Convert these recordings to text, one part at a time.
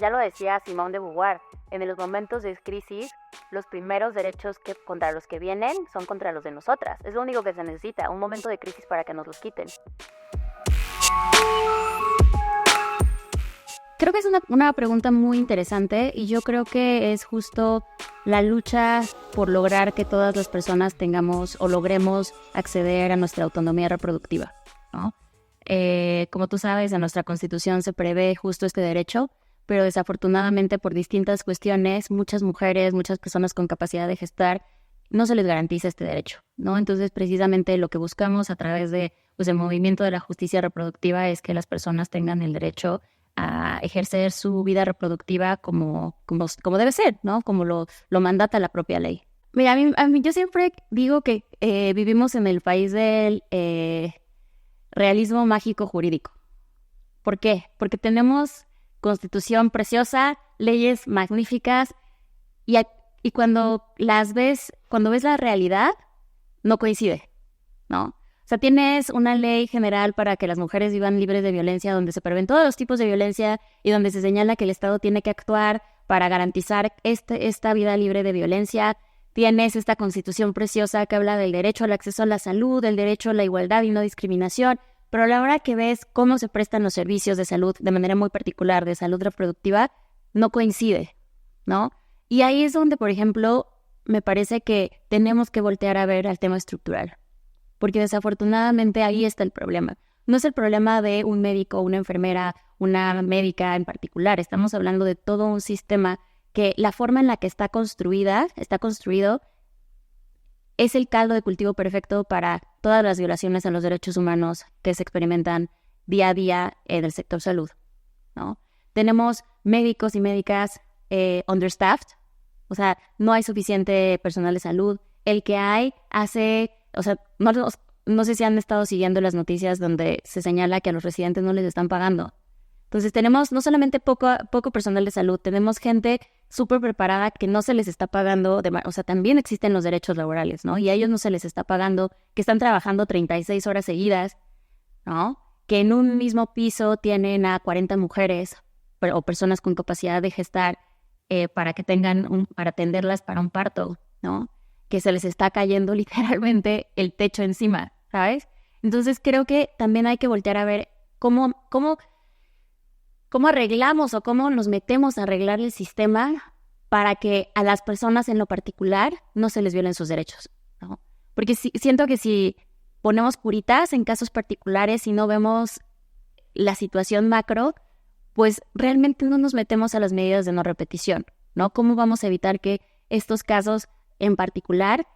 Ya lo decía Simone de Beauvoir, en los momentos de crisis, los primeros derechos contra los que vienen son contra los de nosotras. Es lo único que se necesita, un momento de crisis para que nos los quiten. Creo que es una pregunta muy interesante y yo creo que es justo la lucha por lograr que todas las personas tengamos o logremos acceder a nuestra autonomía reproductiva, ¿no? Como tú sabes, en nuestra Constitución se prevé justo este derecho, pero desafortunadamente por distintas cuestiones, muchas mujeres, muchas personas con capacidad de gestar, no se les garantiza este derecho, ¿no? Entonces, precisamente lo que buscamos a través de, el movimiento de la justicia reproductiva es que las personas tengan el derecho a ejercer su vida reproductiva como debe ser, ¿no? Como lo mandata la propia ley. Mira, a mí yo siempre digo que vivimos en el país del realismo mágico jurídico. ¿Por qué? Porque tenemos constitución preciosa, leyes magníficas y cuando ves la realidad, no coincide, ¿no? O sea, tienes una ley general para que las mujeres vivan libres de violencia, donde se prevén todos los tipos de violencia y donde se señala que el Estado tiene que actuar para garantizar esta vida libre de violencia. Tienes esta constitución preciosa que habla del derecho al acceso a la salud, del derecho a la igualdad y no discriminación, pero a la hora que ves cómo se prestan los servicios de salud, de manera muy particular de salud reproductiva, no coincide, ¿no? Y ahí es donde, por ejemplo, me parece que tenemos que voltear a ver al tema estructural. Porque desafortunadamente ahí está el problema. No es el problema de un médico, una enfermera, una médica en particular. Estamos hablando de todo un sistema que la forma en la que está construido, es el caldo de cultivo perfecto para todas las violaciones a los derechos humanos que se experimentan día a día en el sector salud, ¿no? Tenemos médicos y médicas understaffed, o sea, no hay suficiente personal de salud. El que hay no sé si han estado siguiendo las noticias donde se señala que a los residentes no les están pagando. Entonces tenemos no solamente poco personal de salud, tenemos gente súper preparada que no se les está pagando, también existen los derechos laborales, ¿no? Y a ellos no se les está pagando, que están trabajando 36 horas seguidas, ¿no? Que en un mismo piso tienen a 40 mujeres o personas con capacidad de gestar para atenderlas para un parto, ¿no? Que se les está cayendo literalmente el techo encima, ¿sabes? Entonces creo que también hay que voltear a ver cómo arreglamos o cómo nos metemos a arreglar el sistema para que a las personas en lo particular no se les violen sus derechos, ¿no? Porque siento que si ponemos curitas en casos particulares y no vemos la situación macro, pues realmente no nos metemos a las medidas de no repetición, ¿no? ¿Cómo vamos a evitar que estos casos en particular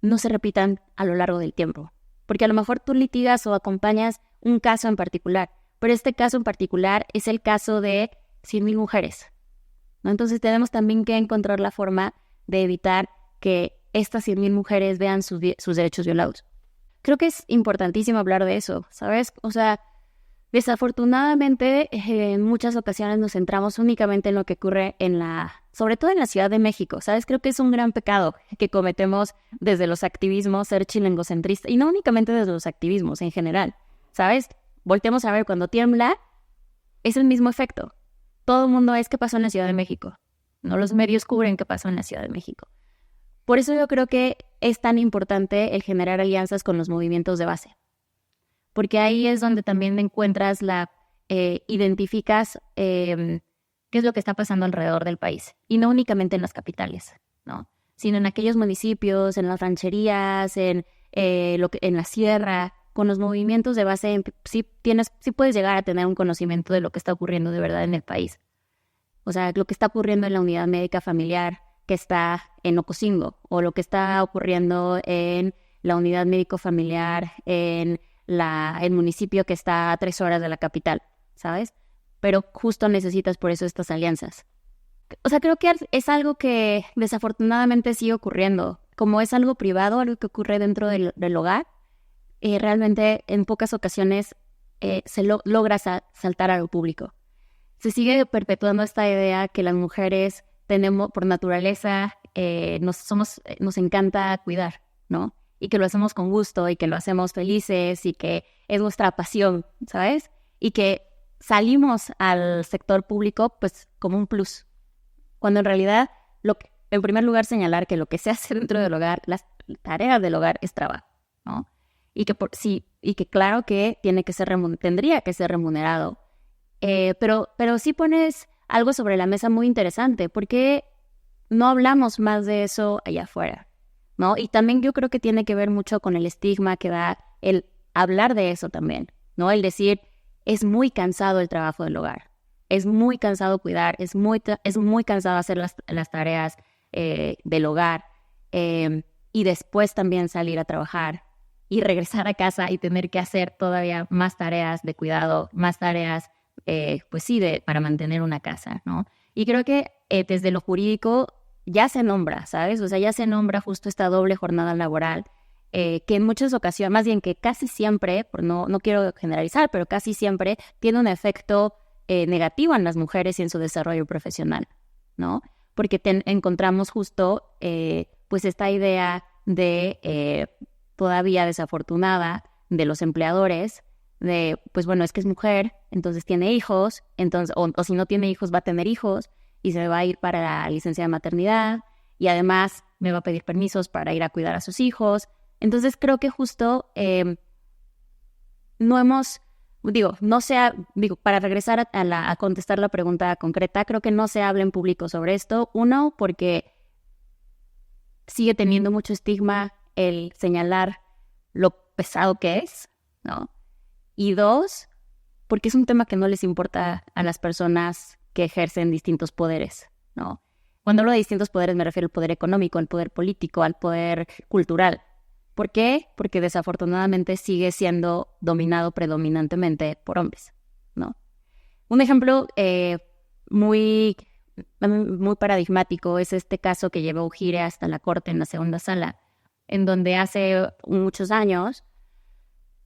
no se repitan a lo largo del tiempo? Porque a lo mejor tú litigas o acompañas un caso en particular, pero este caso en particular es el caso de 100,000 mujeres, ¿no? Entonces tenemos también que encontrar la forma de evitar que estas 100,000 mujeres vean sus derechos violados. Creo que es importantísimo hablar de eso, ¿sabes? O sea, desafortunadamente en muchas ocasiones nos centramos únicamente en lo que ocurre sobre todo en la Ciudad de México, ¿sabes? Creo que es un gran pecado que cometemos desde los activismos, ser chilengocentristas, y no únicamente desde los activismos en general, ¿sabes? Voltemos a ver, cuando tiembla, es el mismo efecto. Todo el mundo es qué pasó en la Ciudad de México, ¿no? Los medios cubren qué pasó en la Ciudad de México. Por eso yo creo que es tan importante el generar alianzas con los movimientos de base. Porque ahí es donde también encuentras identificas qué es lo que está pasando alrededor del país. Y no únicamente en las capitales, ¿no? Sino en aquellos municipios, en las rancherías, en la sierra. Con los movimientos de base sí puedes llegar a tener un conocimiento de lo que está ocurriendo de verdad en el país. O sea, lo que está ocurriendo en la unidad médica familiar que está en Ocosingo, o lo que está ocurriendo en la unidad médico familiar en el municipio que está a 3 horas de la capital, ¿sabes? Pero justo necesitas por eso estas alianzas. O sea, creo que es algo que desafortunadamente sigue ocurriendo. Como es algo privado, algo que ocurre dentro del hogar, realmente en pocas ocasiones se logra saltar a lo público. Se sigue perpetuando esta idea que las mujeres tenemos por naturaleza, nos encanta cuidar, ¿no? Y que lo hacemos con gusto y que lo hacemos felices y que es nuestra pasión, ¿sabes? Y que salimos al sector público pues como un plus, cuando en realidad en primer lugar señalar que lo que se hace dentro del hogar, las tareas del hogar es trabajo, ¿no? Y que claro que tendría que ser remunerado. Pero sí pones algo sobre la mesa muy interesante, porque no hablamos más de eso allá afuera, ¿no? Y también yo creo que tiene que ver mucho con el estigma que da el hablar de eso también, ¿no? El decir, es muy cansado el trabajo del hogar, es muy cansado cuidar, es muy cansado hacer las tareas del hogar, y después también salir a trabajar y regresar a casa y tener que hacer todavía más tareas de cuidado, más tareas, pues sí, para mantener una casa, ¿no? Y creo que desde lo jurídico ya se nombra, ¿sabes? O sea, ya se nombra justo esta doble jornada laboral, que en muchas ocasiones, más bien que casi siempre, no quiero generalizar, pero casi siempre tiene un efecto negativo en las mujeres y en su desarrollo profesional, ¿no? Porque encontramos justo pues esta idea de todavía desafortunada de los empleadores, de pues bueno, es que es mujer, entonces tiene hijos, entonces o si no tiene hijos va a tener hijos y se va a ir para la licencia de maternidad y además me va a pedir permisos para ir a cuidar a sus hijos. Entonces creo que justo para regresar a contestar la pregunta concreta, creo que no se habla en público sobre esto. Uno, porque sigue teniendo mucho estigma el señalar lo pesado que es, ¿no? Y dos, porque es un tema que no les importa a las personas que ejercen distintos poderes, ¿no? Cuando hablo de distintos poderes me refiero al poder económico, al poder político, al poder cultural. ¿Por qué? Porque desafortunadamente sigue siendo dominado predominantemente por hombres, ¿no? Un ejemplo muy paradigmático es este caso que llevó Ujire hasta la corte en la segunda sala, en donde hace muchos años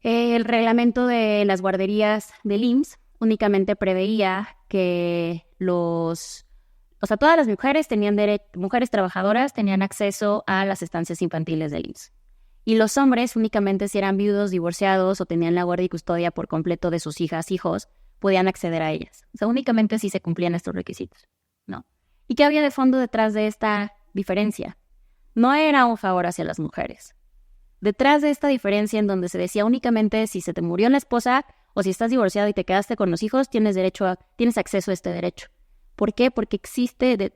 el reglamento de las guarderías del IMSS únicamente preveía que todas las mujeres mujeres trabajadoras tenían acceso a las estancias infantiles del IMSS. Y los hombres únicamente si eran viudos, divorciados o tenían la guardia y custodia por completo de sus hijos, podían acceder a ellas. O sea, únicamente si se cumplían estos requisitos, ¿no? ¿Y qué había de fondo detrás de esta diferencia? No era un favor hacia las mujeres. Detrás de esta diferencia en donde se decía únicamente si se te murió la esposa o si estás divorciado y te quedaste con los hijos, tienes acceso a este derecho. ¿Por qué? Porque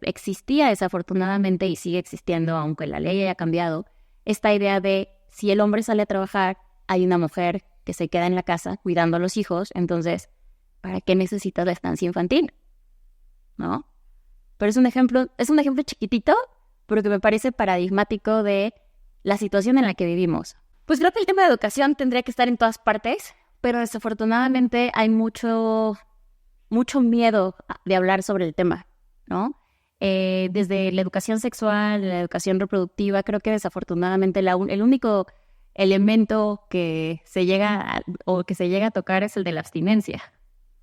existía desafortunadamente y sigue existiendo, aunque la ley haya cambiado, esta idea de si el hombre sale a trabajar, hay una mujer que se queda en la casa cuidando a los hijos, entonces, ¿para qué necesitas la estancia infantil? ¿No? Pero es un ejemplo chiquitito, pero que me parece paradigmático de la situación en la que vivimos. Pues creo que el tema de educación tendría que estar en todas partes, pero desafortunadamente hay mucho miedo de hablar sobre el tema, ¿no? Desde la educación sexual, la educación reproductiva, creo que desafortunadamente el único elemento que se llega a tocar es el de la abstinencia,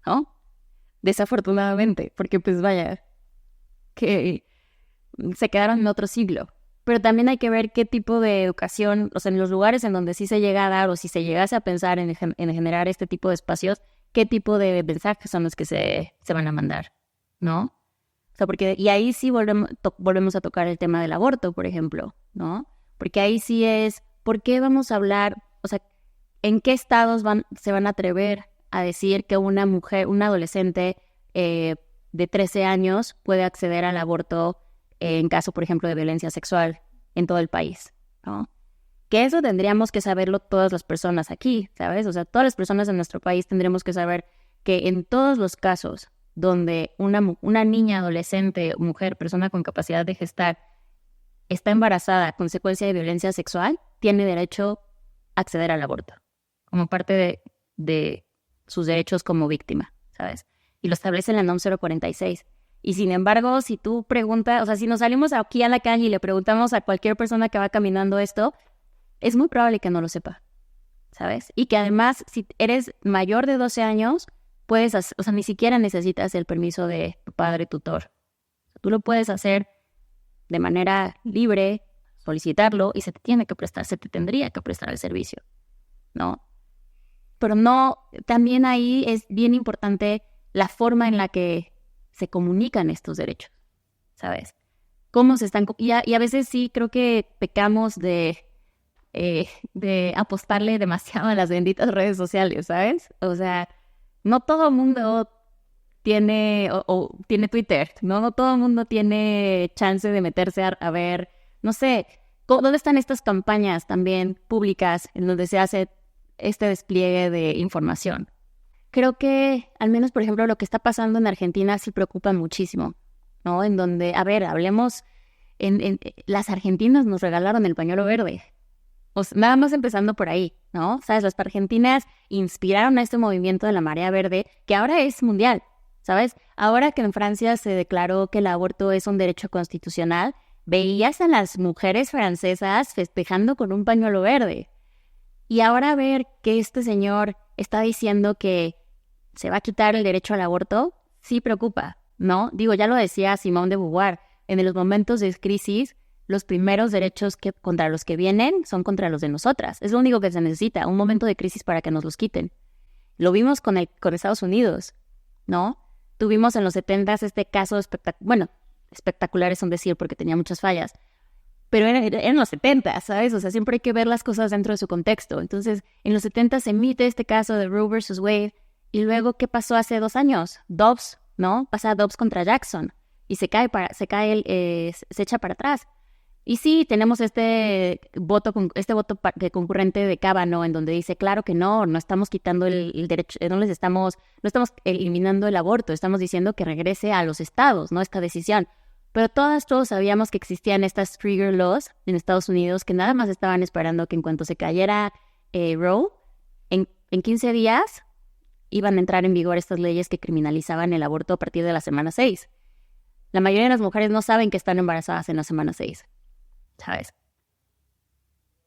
¿no? Desafortunadamente, porque pues vaya, que se quedaron en otro siglo. Pero también hay que ver qué tipo de educación, o sea, en los lugares en donde sí se llega a dar o si se llegase a pensar en generar este tipo de espacios, qué tipo de mensajes son los que se van a mandar, ¿no? O sea, y ahí sí volvemos a tocar el tema del aborto, por ejemplo, ¿no? Porque ahí sí es, ¿por qué vamos a hablar? O sea, ¿en qué estados se van a atrever a decir que una mujer, una adolescente de 13 años puede acceder al aborto en caso, por ejemplo, de violencia sexual en todo el país, ¿no? Que eso tendríamos que saberlo todas las personas aquí, ¿sabes? O sea, todas las personas en nuestro país tendremos que saber que en todos los casos donde una niña, adolescente, mujer, persona con capacidad de gestar, está embarazada a consecuencia de violencia sexual, tiene derecho a acceder al aborto, como parte de sus derechos como víctima, ¿sabes? Y lo establece en la NOM 046. Y sin embargo, si tú preguntas, o sea, si nos salimos aquí a la calle y le preguntamos a cualquier persona que va caminando esto, es muy probable que no lo sepa, ¿sabes? Y que además, si eres mayor de 12 años, ni siquiera necesitas el permiso de tu padre tutor. Tú lo puedes hacer de manera libre, solicitarlo, y se te tendría que prestar el servicio, ¿no? Pero no, también ahí es bien importante la forma en la que se comunican estos derechos, ¿sabes? Cómo se están... Y a veces sí creo que pecamos de apostarle demasiado a las benditas redes sociales, ¿sabes? O sea, no todo el mundo tiene tiene Twitter, ¿no? No todo el mundo tiene chance de meterse a ver, no sé, ¿dónde están estas campañas también públicas en donde se hace este despliegue de información? Creo que, al menos, por ejemplo, lo que está pasando en Argentina sí preocupa muchísimo, ¿no? En donde, a ver, hablemos, las argentinas nos regalaron el pañuelo verde. O sea, nada más empezando por ahí, ¿no? ¿Sabes? Las argentinas inspiraron a este movimiento de la marea verde, que ahora es mundial, ¿sabes? Ahora que en Francia se declaró que el aborto es un derecho constitucional, veías a las mujeres francesas festejando con un pañuelo verde. Y ahora ver que este señor está diciendo que se va a quitar el derecho al aborto, sí preocupa, ¿no? Digo, ya lo decía Simone de Beauvoir, en los momentos de crisis, los primeros derechos contra los que vienen son contra los de nosotras. Es lo único que se necesita, un momento de crisis para que nos los quiten. Lo vimos con Estados Unidos, ¿no? Tuvimos en los 70s este caso espectacular es un decir porque tenía muchas fallas, pero eran los 70, ¿sabes? O sea, siempre hay que ver las cosas dentro de su contexto. Entonces, en los 70 se emite este caso de Roe versus Wade, y luego, ¿qué pasó hace 2 años? Dobbs, ¿no? Pasa Dobbs contra Jackson, y se echa para atrás. Y sí, tenemos este voto concurrente de Kavanaugh, en donde dice, claro que no estamos quitando el derecho, no estamos eliminando el aborto, estamos diciendo que regrese a los estados, ¿no? Esta decisión. Pero todos sabíamos que existían estas trigger laws en Estados Unidos que nada más estaban esperando que en cuanto se cayera Roe, en 15 días iban a entrar en vigor estas leyes que criminalizaban el aborto a partir de la semana 6. La mayoría de las mujeres no saben que están embarazadas en la semana 6, ¿sabes?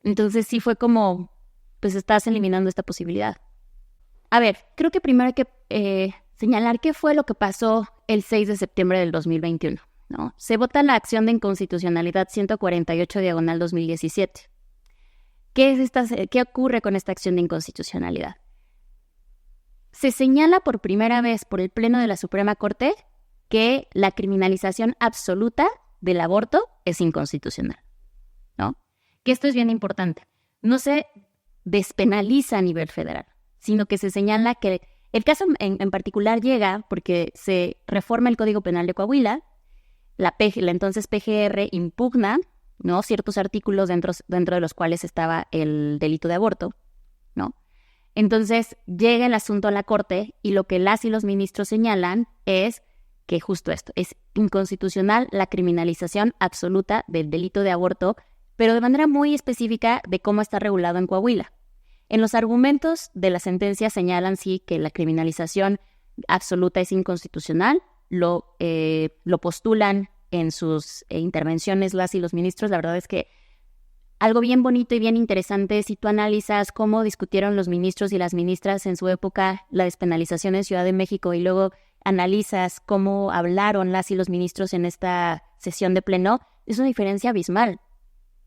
Entonces sí fue como, pues estás eliminando esta posibilidad. A ver, creo que primero hay que señalar qué fue lo que pasó el 6 de septiembre del 2021. ¿No? Se vota la acción de inconstitucionalidad 148/2017. ¿Qué ocurre con esta acción de inconstitucionalidad? Se señala por primera vez por el Pleno de la Suprema Corte que la criminalización absoluta del aborto es inconstitucional, ¿no? Que esto es bien importante. No se despenaliza a nivel federal, sino que se señala que el caso en particular llega porque se reforma el Código Penal de Coahuila. La entonces PGR impugna, ¿no? Ciertos artículos dentro de los cuales estaba el delito de aborto, ¿no? Entonces llega el asunto a la Corte y lo que las y los ministros señalan es que justo esto, es inconstitucional la criminalización absoluta del delito de aborto, pero de manera muy específica de cómo está regulado en Coahuila. En los argumentos de la sentencia señalan sí que la criminalización absoluta es inconstitucional, lo postulan en sus intervenciones las y los ministros. La verdad es que algo bien bonito y bien interesante, si tú analizas cómo discutieron los ministros y las ministras en su época la despenalización en Ciudad de México y luego analizas cómo hablaron las y los ministros en esta sesión de pleno, es una diferencia abismal,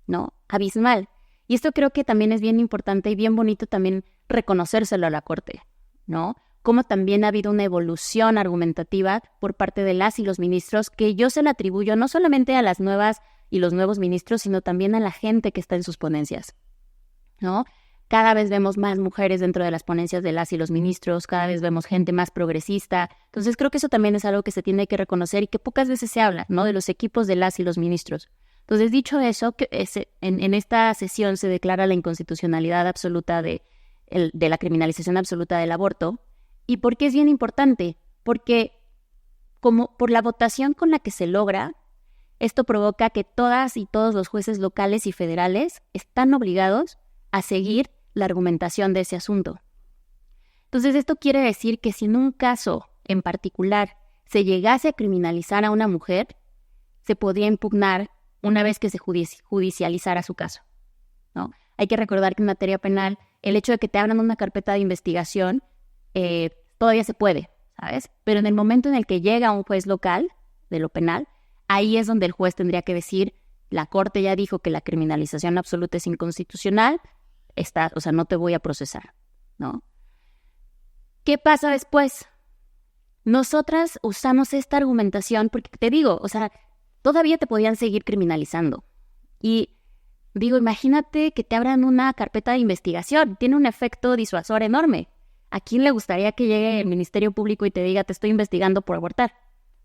¿no? Abismal. Y esto creo que también es bien importante y bien bonito también reconocérselo a la Corte, ¿no? Como también ha habido una evolución argumentativa por parte de las y los ministros que yo se la atribuyo no solamente a las nuevas y los nuevos ministros, sino también a la gente que está en sus ponencias, ¿no? Cada vez vemos más mujeres dentro de las ponencias de las y los ministros, cada vez vemos gente más progresista. Entonces creo que eso también es algo que se tiene que reconocer y que pocas veces se habla, ¿no? De los equipos de las y los ministros. Entonces, dicho eso, en esta sesión se declara la inconstitucionalidad absoluta de la criminalización absoluta del aborto. ¿Y por qué es bien importante? Porque como por la votación con la que se logra, esto provoca que todas y todos los jueces locales y federales están obligados a seguir la argumentación de ese asunto. Entonces, esto quiere decir que si en un caso en particular se llegase a criminalizar a una mujer, se podría impugnar una vez que se judicializara su caso, ¿no? Hay que recordar que en materia penal, el hecho de que te abran una carpeta de investigación todavía se puede, ¿sabes? Pero en el momento en el que llega un juez local de lo penal, ahí es donde el juez tendría que decir, la Corte ya dijo que la criminalización absoluta es inconstitucional, no te voy a procesar, ¿no? ¿Qué pasa después? nosotras usamos esta argumentación porque te digo, o sea, todavía te podían seguir criminalizando. Y digo, imagínate que te abran una carpeta de investigación. Tiene un efecto disuasor enorme. ¿A quién le gustaría que llegue el Ministerio Público y te diga, te estoy investigando por abortar?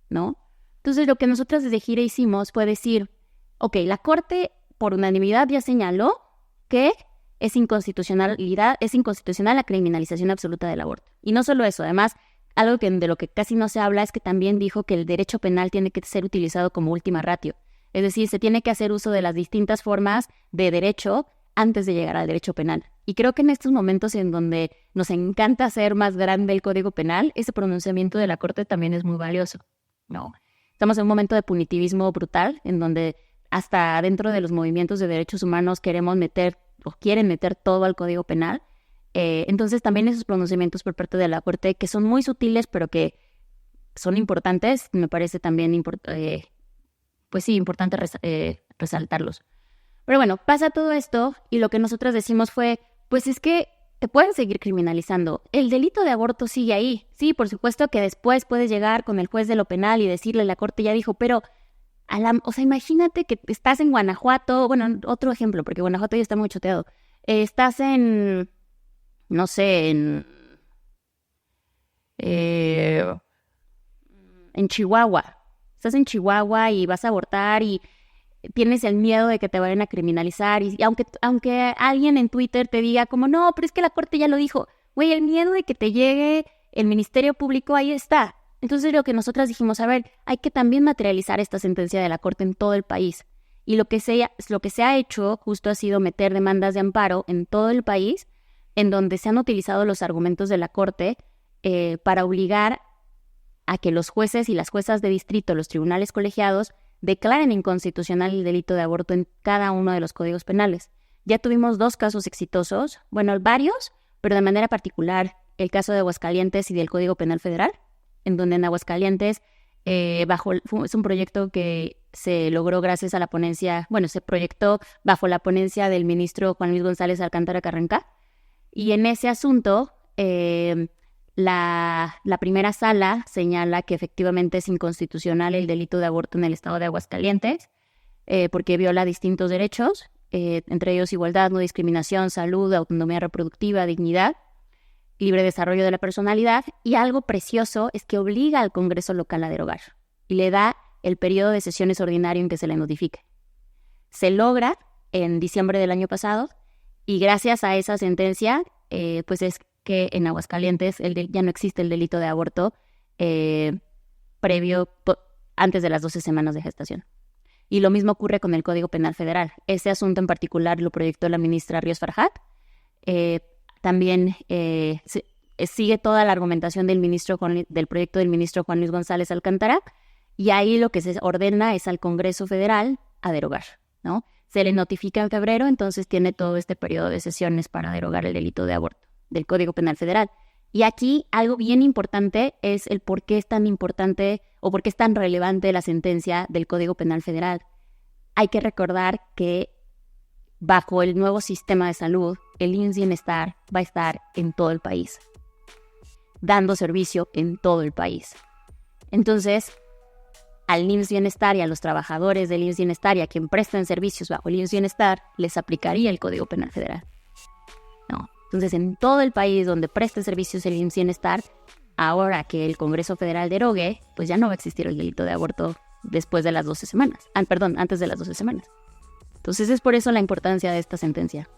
¿No? Entonces, lo que nosotras desde Gira hicimos fue decir, ok, la Corte por unanimidad ya señaló que es inconstitucional la criminalización absoluta del aborto. Y no solo eso, además, algo de lo que casi no se habla es que también dijo que el derecho penal tiene que ser utilizado como última ratio. Es decir, se tiene que hacer uso de las distintas formas de derecho antes de llegar al derecho penal. Y creo que en estos momentos en donde nos encanta hacer más grande el Código Penal, ese pronunciamiento de la Corte también es muy valioso, ¿no? Estamos en un momento de punitivismo brutal, en donde hasta dentro de los movimientos de derechos humanos queremos meter o quieren meter todo al Código Penal. Entonces también esos pronunciamientos por parte de la Corte, que son muy sutiles, pero que son importantes, me parece también importante resaltarlos. Pero bueno, pasa todo esto y lo que nosotras decimos fue, pues es que te pueden seguir criminalizando. El delito de aborto sigue ahí. Sí, por supuesto que después puedes llegar con el juez de lo penal y decirle, la Corte ya dijo, pero, imagínate que estás en Guanajuato, bueno, otro ejemplo, porque Guanajuato ya está muy choteado. Estás en, no sé, en Chihuahua. Estás en Chihuahua y vas a abortar y tienes el miedo de que te vayan a criminalizar y aunque alguien en Twitter te diga como, no, pero es que la Corte ya lo dijo, güey, el miedo de que te llegue el Ministerio Público ahí está. Entonces lo que nosotras dijimos, a ver, hay que también materializar esta sentencia de la Corte en todo el país. Y lo que se ha hecho justo ha sido meter demandas de amparo en todo el país, en donde se han utilizado los argumentos de la Corte para obligar a que los jueces y las juezas de distrito, los tribunales colegiados, declaren inconstitucional el delito de aborto en cada uno de los códigos penales. Ya tuvimos 2 casos exitosos, bueno, varios, pero de manera particular el caso de Aguascalientes y del Código Penal Federal, en donde en Aguascalientes es un proyecto que se logró gracias a la ponencia, se proyectó bajo la ponencia del ministro Juan Luis González Alcántara Carranca, y en ese asunto la primera sala señala que efectivamente es inconstitucional el delito de aborto en el estado de Aguascalientes porque viola distintos derechos, entre ellos igualdad, no discriminación, salud, autonomía reproductiva, dignidad, libre desarrollo de la personalidad, y algo precioso es que obliga al Congreso local a derogar y le da el periodo de sesiones ordinario en que se le notifique. Se logra en diciembre del año pasado y gracias a esa sentencia pues es que en Aguascalientes ya no existe el delito de aborto antes de las 12 semanas de gestación. Y lo mismo ocurre con el Código Penal Federal. Ese asunto en particular lo proyectó la ministra Ríos Farjat. También sigue toda la argumentación del proyecto del ministro Juan Luis González Alcántara, y ahí lo que se ordena es al Congreso Federal a derogar, ¿no? Se le notifica en febrero, entonces tiene todo este periodo de sesiones para derogar el delito de aborto del Código Penal Federal. Y aquí algo bien importante es el por qué es tan importante o por qué es tan relevante la sentencia del Código Penal Federal. Hay que recordar que bajo el nuevo sistema de salud, el IMSS Bienestar va a estar en todo el país, dando servicio en todo el país. Entonces, al IMSS Bienestar y a los trabajadores del IMSS Bienestar y a quien presten servicios bajo el IMSS Bienestar, les aplicaría el Código Penal Federal. No. Entonces, en todo el país donde preste servicios el IMSS Bienestar, ahora que el Congreso Federal derogue, pues ya no va a existir el delito de aborto después de las 12 semanas. Antes de las 12 semanas. Entonces, es por eso la importancia de esta sentencia.